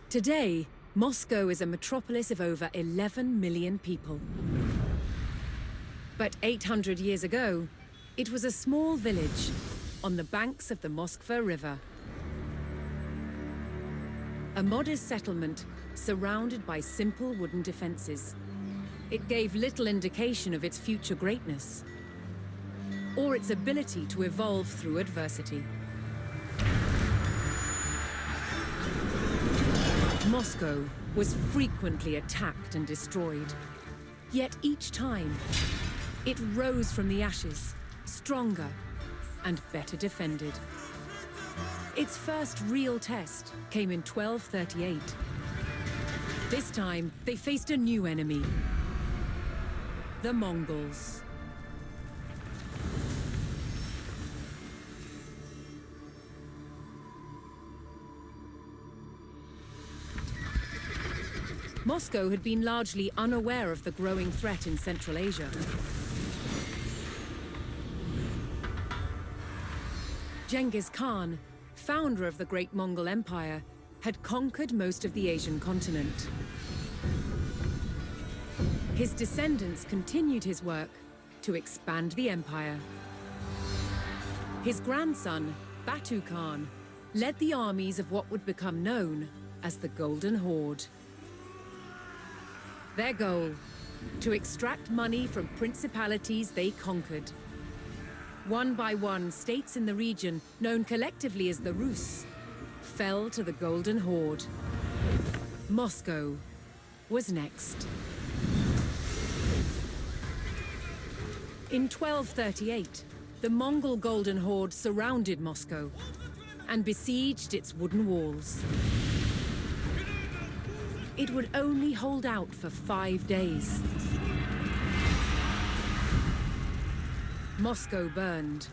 Today, Moscow is a metropolis of over 11 million people. But 800 years ago, it was a small village on the banks of the Moskva River. A modest settlement surrounded by simple wooden defenses. It gave little indication of its future greatness or its ability to evolve through adversity. Moscow was frequently attacked and destroyed. Yet each time, it rose from the ashes, stronger and better defended. Its first real test came in 1238. This time, they faced a new enemy: the Mongols. Moscow had been largely unaware of the growing threat in Central Asia. Genghis Khan, founder of the Great Mongol Empire, had conquered most of the Asian continent. His descendants continued his work to expand the empire. His grandson, Batu Khan, led the armies of what would become known as the Golden Horde. Their goal: to extract money from principalities they conquered. One by one, states in the region, known collectively as the Rus, fell to the Golden Horde. Moscow was next. In 1238, the Mongol Golden Horde surrounded Moscow and besieged its wooden walls. It would only hold out for 5 days. Moscow burned.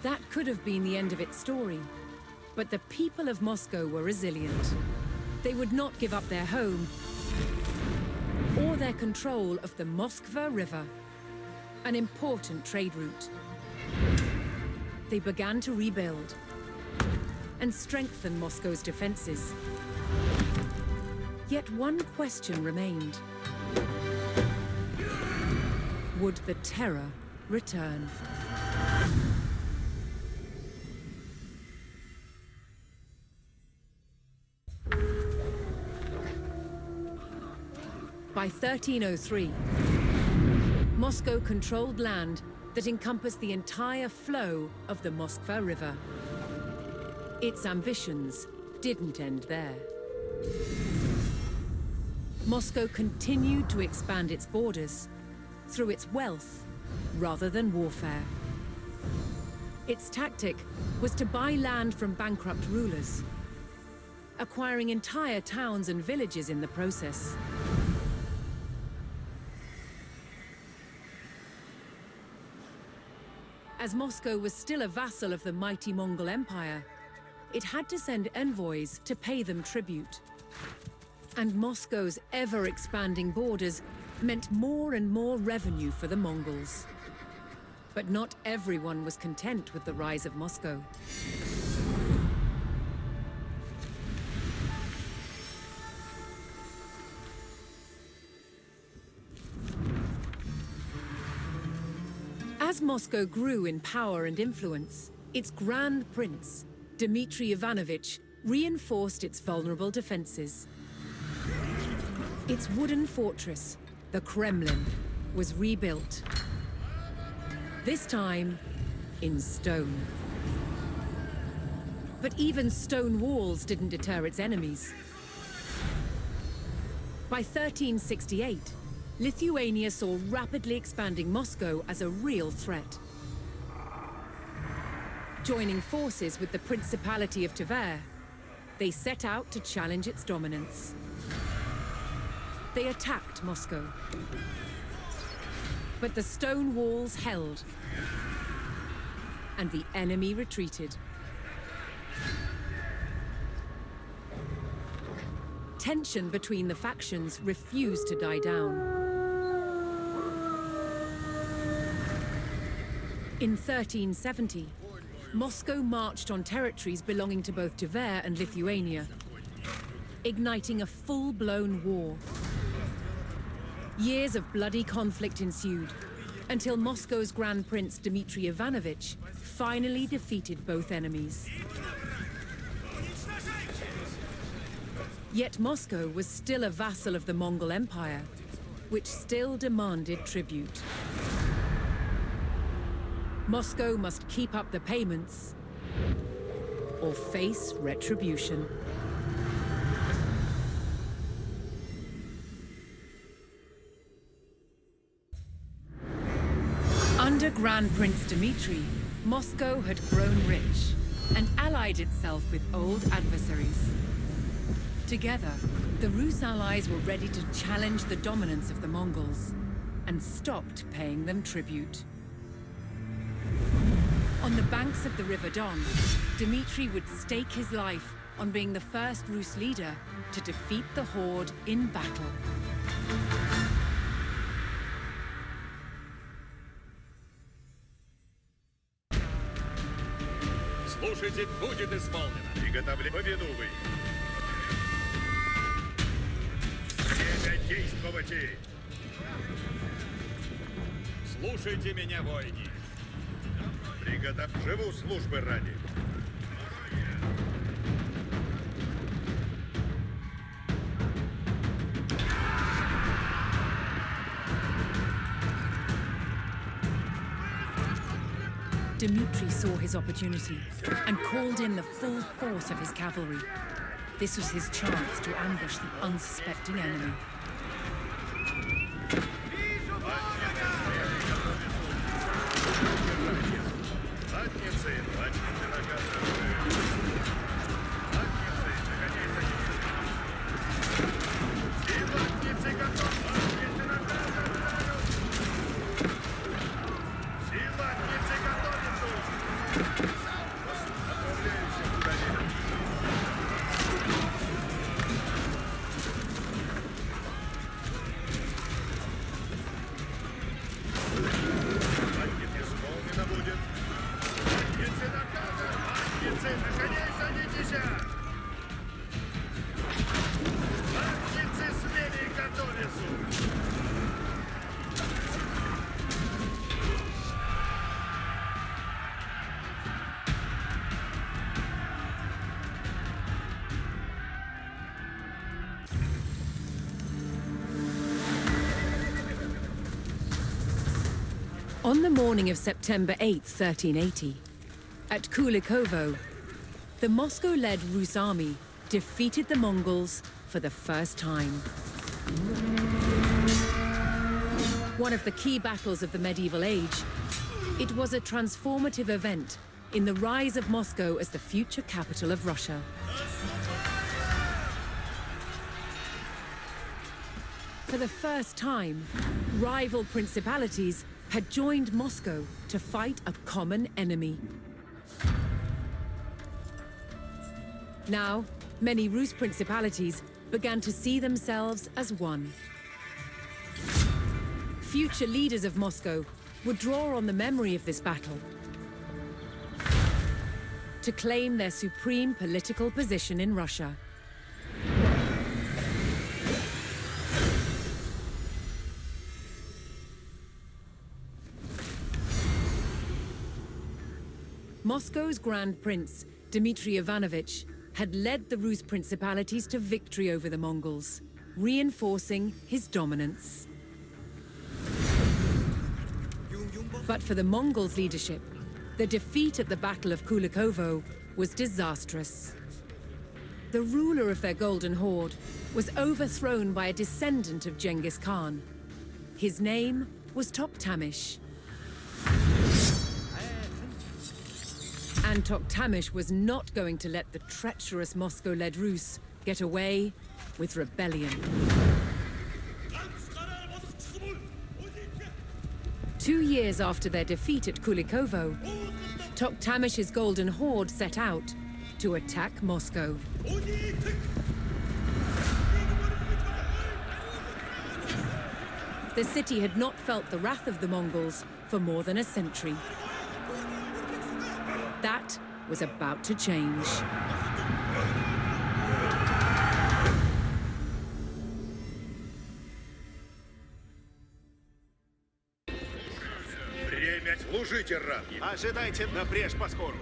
That could have been the end of its story, but the people of Moscow were resilient. They would not give up their home or their control of the Moskva River, an important trade route. They began to rebuild and strengthen Moscow's defenses. Yet one question remained: would the terror return? By 1303, Moscow controlled land that encompassed the entire flow of the Moskva River. Its ambitions didn't end there. Moscow continued to expand its borders through its wealth rather than warfare. Its tactic was to buy land from bankrupt rulers, acquiring entire towns and villages in the process. As Moscow was still a vassal of the mighty Mongol Empire, it had to send envoys to pay them tribute. And Moscow's ever-expanding borders meant more and more revenue for the Mongols. But not everyone was content with the rise of Moscow. As Moscow grew in power and influence, its Grand Prince, Dmitry Ivanovich, reinforced its vulnerable defenses. Its wooden fortress, the Kremlin, was rebuilt. This time, in stone. But even stone walls didn't deter its enemies. By 1368, Lithuania saw rapidly expanding Moscow as a real threat. Joining forces with the Principality of Tver, they set out to challenge its dominance. They attacked Moscow. But the stone walls held, and the enemy retreated. Tension between the factions refused to die down. In 1370, Moscow marched on territories belonging to both Tver and Lithuania. igniting a full-blown war. Years of bloody conflict ensued, until Moscow's Grand Prince Dmitry Ivanovich finally defeated both enemies. Yet Moscow was still a vassal of the Mongol Empire, which still demanded tribute. Moscow must keep up the payments or face retribution. Under Grand Prince Dmitry, Moscow had grown rich and allied itself with old adversaries. Together, the Rus allies were ready to challenge the dominance of the Mongols and stopped paying them tribute. On the banks of the River Don, Dmitry would stake his life on being the first Rus leader to defeat the Horde in battle. Слушайте, будет исполнено. Приготовление победу вы. Время действовать. Слушайте меня, воины. Приготовь живу службы ради. Dmitry saw his opportunity and called in the full force of his cavalry. This was his chance to ambush the unsuspecting enemy. On the morning of September 8, 1380, at Kulikovo, the Moscow-led Rus army defeated the Mongols for the first time. One of the key battles of the medieval age, it was a transformative event in the rise of Moscow as the future capital of Russia. For the first time, rival principalities had joined Moscow to fight a common enemy. Now, many Rus principalities began to see themselves as one. Future leaders of Moscow would draw on the memory of this battle to claim their supreme political position in Russia. Moscow's Grand Prince, Dmitry Ivanovich, had led the Rus principalities to victory over the Mongols, reinforcing his dominance. But for the Mongols' leadership, the defeat at the Battle of Kulikovo was disastrous. The ruler of their Golden Horde was overthrown by a descendant of Genghis Khan. His name was Toktamish. And Toktamish was not going to let the treacherous Moscow-led Rus get away with rebellion. 2 years after their defeat at Kulikovo, Toktamish's Golden Horde set out to attack Moscow. The city had not felt the wrath of the Mongols for more than a century. That was about to change. Служите ранее. Ожидайте напрежь поскору.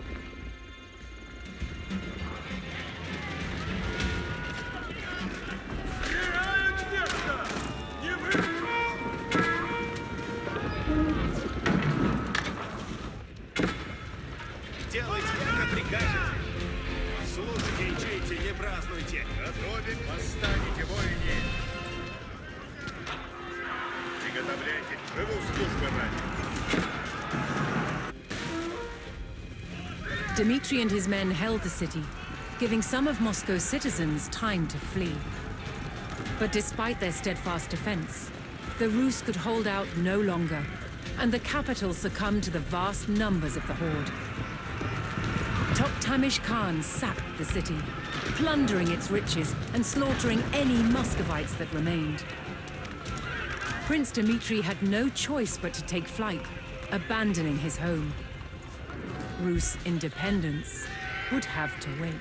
Делайте, как прикажете. Слушайте и чуйте, не празднуйте. Готовим, восстанете, воине. Приготовляйте к живу службы ради. Dmitri and his men held the city, giving some of Moscow's citizens time to flee. But despite their steadfast defense, the Rus could hold out no longer, and the capital succumbed to the vast numbers of the horde. Toktamish Khan sacked the city, plundering its riches and slaughtering any Muscovites that remained. Prince Dmitri had no choice but to take flight, abandoning his home. Rus' independence would have to wait.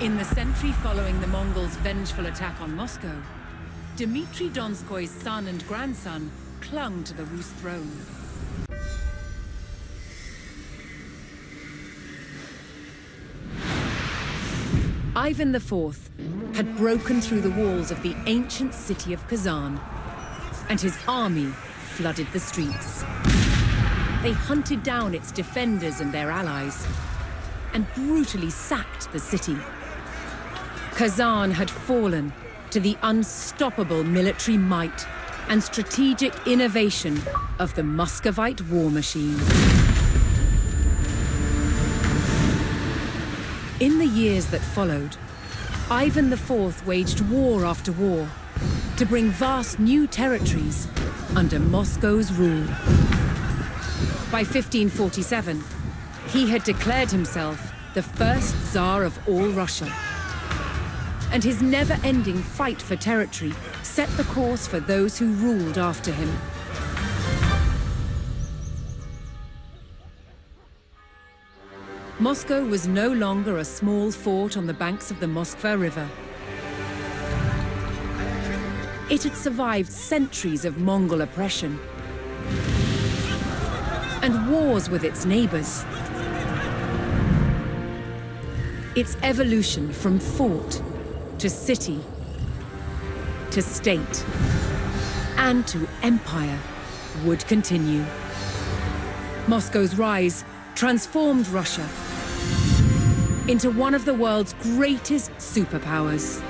In the century following the Mongols' vengeful attack on Moscow, Dmitri Donskoy's son and grandson clung to the Rus throne. Ivan IV had broken through the walls of the ancient city of Kazan, and his army flooded the streets. They hunted down its defenders and their allies, and brutally sacked the city. Kazan had fallen to the unstoppable military might and strategic innovation of the Muscovite war machine. In the years that followed, Ivan IV waged war after war to bring vast new territories under Moscow's rule. By 1547, he had declared himself the first Tsar of all Russia. And his never-ending fight for territory set the course for those who ruled after him. Moscow was no longer a small fort on the banks of the Moskva River. It had survived centuries of Mongol oppression and wars with its neighbors. Its evolution from fort to city to state and to empire would continue. Moscow's rise transformed Russia into one of the world's greatest superpowers.